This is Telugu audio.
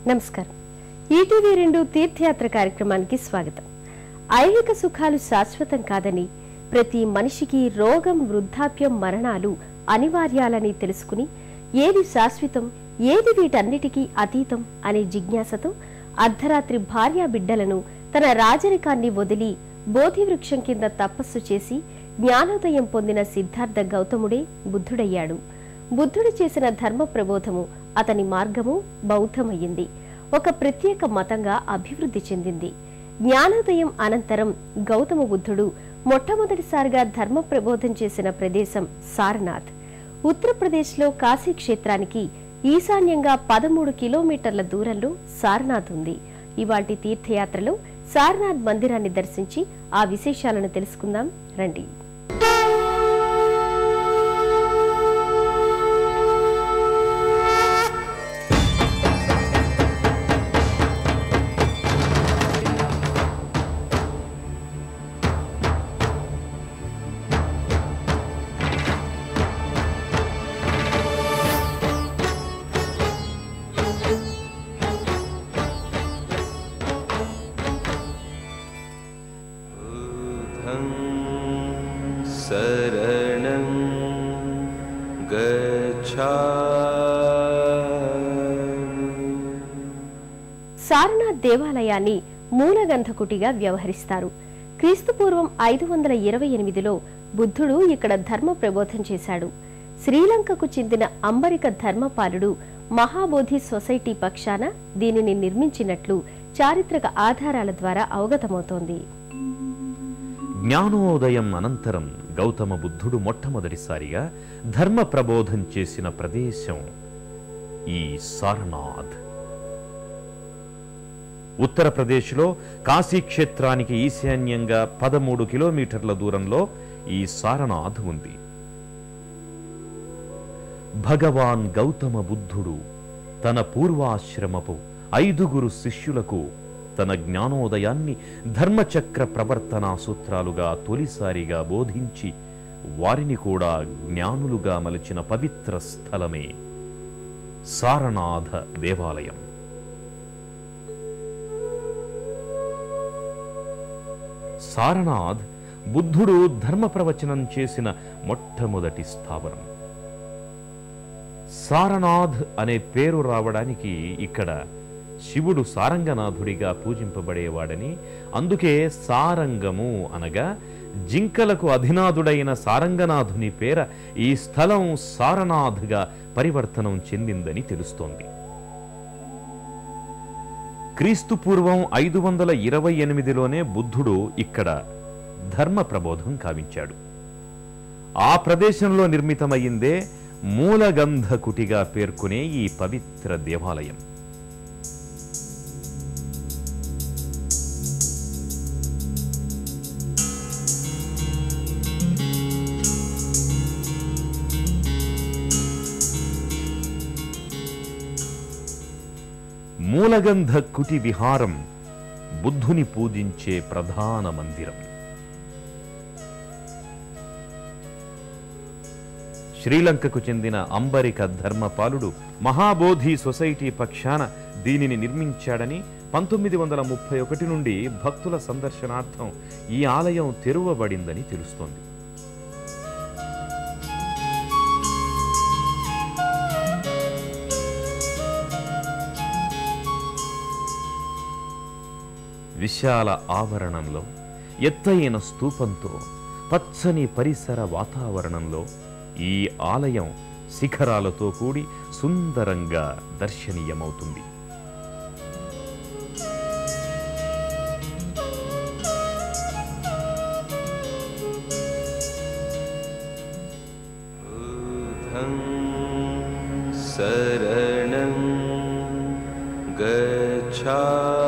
నమస్కారం. ఈటీవీ 2 తీర్థయాత్ర కార్యక్రమానికి స్వాగతం. ఐహిక సుఖాలు శాశ్వతం కాదని, ప్రతి మనిషికి రోగం, వృద్ధాప్యం, మరణాలు అనివార్యాలని తెలుసుకుని ఏది శాశ్వతం, ఏది వీటన్నిటికీ అతీతం అనే జిజ్ఞాసతో అర్ధరాత్రి భార్యా బిడ్డలను తన రాజరికాన్ని వదిలి బోధివృక్షం కింద తపస్సు చేసి జ్ఞానోదయం పొందిన సిద్ధార్థ గౌతముడే బుద్ధుడయ్యాడు. బుద్ధుడు చేసిన ధర్మ ప్రబోధము అతని మార్గము బౌద్ధమయ్యింది. ఒక ప్రత్యేక మతంగా అభివృద్ధి చెందింది. జ్ఞానోదయం అనంతరం గౌతమ బుద్ధుడు మొట్టమొదటిసారిగా ధర్మ ప్రబోధం చేసిన ప్రదేశం సారనాథ్. ఉత్తరప్రదేశ్లో కాశీ క్షేత్రానికి ఈశాన్యంగా 13 కిలోమీటర్ల దూరంలో సారనాథ్ ఉంది. ఇవాల్టి తీర్థయాత్రలో సారనాథ్ మందిరాన్ని దర్శించి ఆ విశేషాలను తెలుసుకుందాం రండి. శరణం సారనాథ్ దేవాలయాన్ని మూలగంధకుటిగా వ్యవహరిస్తారు. క్రీస్తుపూర్వం 528లో బుద్ధుడు ఇక్కడ ధర్మ ప్రబోధం చేశాడు. శ్రీలంకకు చెందిన అంబరిక ధర్మపాలుడు మహాబోధి సొసైటీ పక్షాన దీనిని నిర్మించినట్లు చారిత్రక ఆధారాల ద్వారా అవగతమవుతోంది. జ్ఞానోదయం అనంతరం గౌతమ బుద్ధుడు మొట్టమొదటిసారిగా ధర్మ ప్రబోధం చేసిన ప్రదేశం ఈ సారనాథ్. ఉత్తరప్రదేశ్లో కాశీక్షేత్రానికి ఈశాన్యంగా 13 కిలోమీటర్ల దూరంలో ఈ సారనాథ్ ఉంది. భగవాన్ గౌతమ బుద్ధుడు తన పూర్వాశ్రమపు 5 శిష్యులకు తన జ్ఞానోదయాన్ని ధర్మచక్ర ప్రవర్తనా సూత్రాలుగా తొలిసారిగా బోధించి వారిని కూడా జ్ఞానులుగా మలిచిన పవిత్ర స్థలమే సారనాథ దేవాలయం. సారనాథ్ బుద్ధుడు ధర్మ ప్రవచనం చేసిన మొట్టమొదటి స్థావరం. సారనాథ్ అనే పేరు రావడానికి ఇక్కడ శివుడు సారంగనాథుడిగా పూజింపబడేవాడని, అందుకే సారంగము అనగా జింకలకు అధినాథుడైన సారంగనాథుని పేర ఈ స్థలం సారనాథ్గా పరివర్తనం చెందిందని తెలుస్తోంది. క్రీస్తుపూర్వం 528లోనే బుద్ధుడు ఇక్కడ ధర్మ ప్రబోధం కావించాడు. ఆ ప్రదేశంలో నిర్మితమయ్యిందే మూలగంధకుటిగా పేర్కొనే ఈ పవిత్ర దేవాలయం. మూలగంధ కుటి విహారం బుద్ధుని పూజించే ప్రధాన మందిరం. శ్రీలంకకు చెందిన అంబరిక ధర్మపాలుడు మహాబోధి సొసైటీ పక్షాన దీనిని నిర్మించాడని, 1931 నుండి భక్తుల సందర్శనార్థం ఈ ఆలయం తెరువబడిందని తెలుస్తోంది. విశాల ఆవరణంలో ఎత్తైన స్తూపంతో పచ్చని పరిసర వాతావరణంలో ఈ ఆలయం శిఖరాలతో కూడి సుందరంగా దర్శనీయమవుతుంది. శరణం గచ్ఛామి.